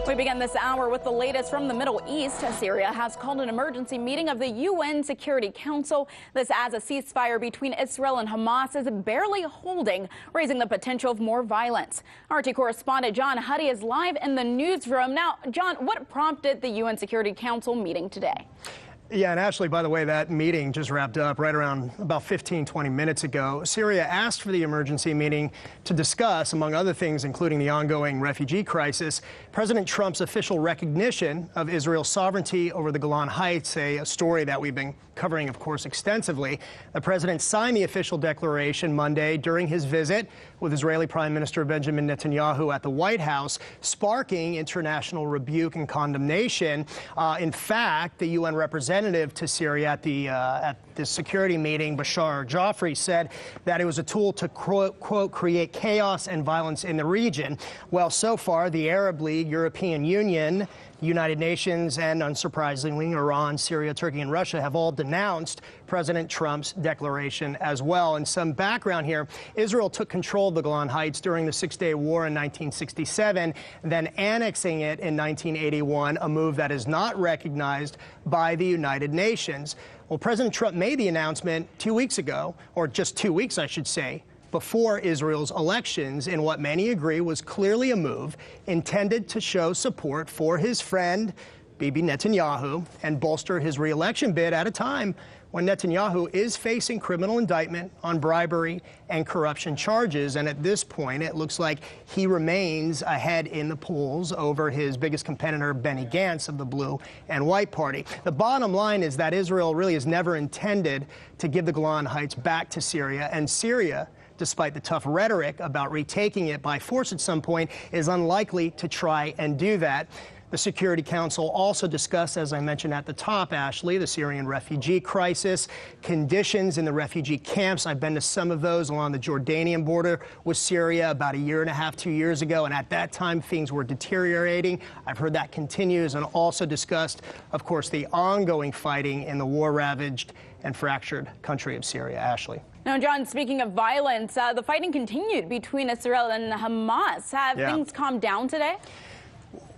We begin this hour with the latest from the Middle East. Syria has called an emergency meeting of the UN Security Council. This as a ceasefire between Israel and Hamas is barely holding, raising the potential of more violence. RT correspondent John Huddy is live in the newsroom. Now, John, what prompted the UN Security Council meeting today? Yeah, and Ashley, by the way, that meeting just wrapped up right around about 15-20 minutes ago. Syria asked for the emergency meeting to discuss, among other things, including the ongoing refugee crisis, President Trump's official recognition of Israel's sovereignty over the Golan Heights, a story that we've been covering, of course, extensively. The president signed the official declaration Monday during his visit with Israeli Prime Minister Benjamin Netanyahu at the White House, sparking international rebuke and condemnation. In fact, the UN representative to Syria at the security meeting, Bashar Joffrey, said that it was a tool to, quote, create chaos and violence in the region. Well, so far, the Arab League, European Union, United Nations, and unsurprisingly, Iran, Syria, Turkey, and Russia have all denounced President Trump's declaration as well. And some background here, Israel took control of the Golan Heights during the Six-Day War in 1967, then annexing it in 1981, a move that is not recognized by the United Nations. Well, President Trump made the announcement 2 weeks ago, or just 2 weeks, I should say, before Israel's elections in what many agree was clearly a move intended to show support for his friend, Bibi Netanyahu, and bolster his re-election bid at a time when Netanyahu is facing criminal indictment on bribery and corruption charges. And at this point, it looks like he remains ahead in the polls over his biggest competitor, Benny Gantz of the Blue and White Party. The bottom line is that Israel really has never intended to give the Golan Heights back to Syria, and Syria, despite the tough rhetoric about retaking it by force at some point, is unlikely to try and do that. The Security Council also discussed, as I mentioned at the top, Ashley, the Syrian refugee crisis, conditions in the refugee camps. I've been to some of those along the Jordanian border with Syria about 1.5 years, 2 years ago, and at that time things were deteriorating. I've heard that continues, and also discussed, of course, the ongoing fighting in the war-ravaged and fractured country of Syria. Ashley. Now, John, speaking of violence, the fighting continued between Israel and Hamas. Have things calmed down today?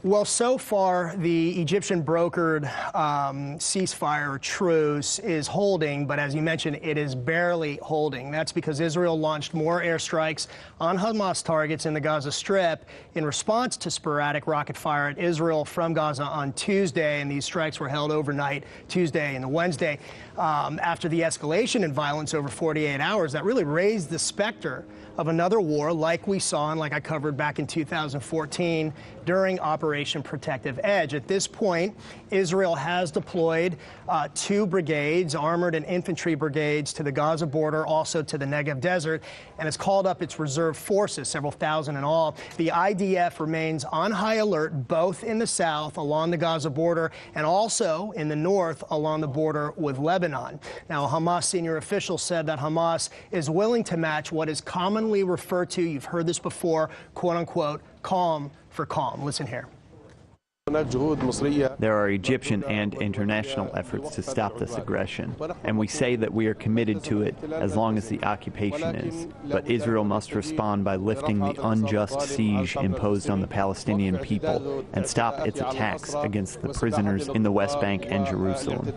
Well, so far, the Egyptian brokered ceasefire truce is holding, but as you mentioned, it is barely holding. That's because Israel launched more airstrikes on Hamas targets in the Gaza Strip in response to sporadic rocket fire at Israel from Gaza on Tuesday, and these strikes were held overnight Tuesday and Wednesday. After the escalation in violence over 48 hours, that really raised the specter of another war like we saw and like I covered back in 2014 during Operation Protective Edge. At this point, Israel has deployed 2 brigades, armored and infantry brigades, to the Gaza border, also to the Negev Desert, and has called up its reserve forces, several thousand in all. The IDF remains on high alert both in the south along the Gaza border and also in the north along the border with Lebanon. Now, a Hamas senior official said that Hamas is willing to match what is commonly referred to, you've heard this before, quote unquote, calm for calm. Listen here. There are Egyptian and international efforts to stop this aggression, and we say that we are committed to it as long as the occupation is. But Israel must respond by lifting the unjust siege imposed on the Palestinian people and stop its attacks against the prisoners in the West Bank and Jerusalem.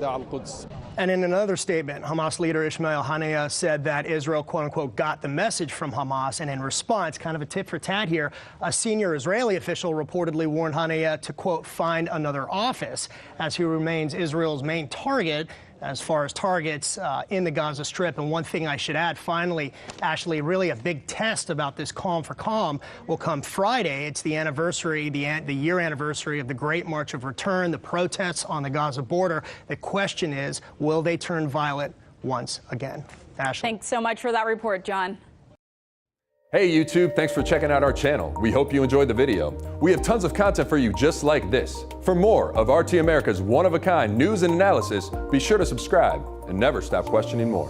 And in another statement, Hamas leader Ismail Haniyeh said that Israel, quote-unquote, got the message from Hamas, and in response, kind of a tit for tat here, a senior Israeli official reportedly warned Haniyeh to, quote, find another office, as he remains Israel's main target as far as targets in the Gaza Strip. And one thing I should add, finally, Ashley, really a big test about this calm for calm will come Friday. It's the anniversary, the year anniversary of the Great March of Return, the protests on the Gaza border. The question is, will they turn violent once again? Ashley. Thanks so much for that report, John. Hey YouTube, thanks for checking out our channel. We hope you enjoyed the video. We have tons of content for you just like this. For more of RT America's one-of-a-kind news and analysis, be sure to subscribe and never stop questioning more.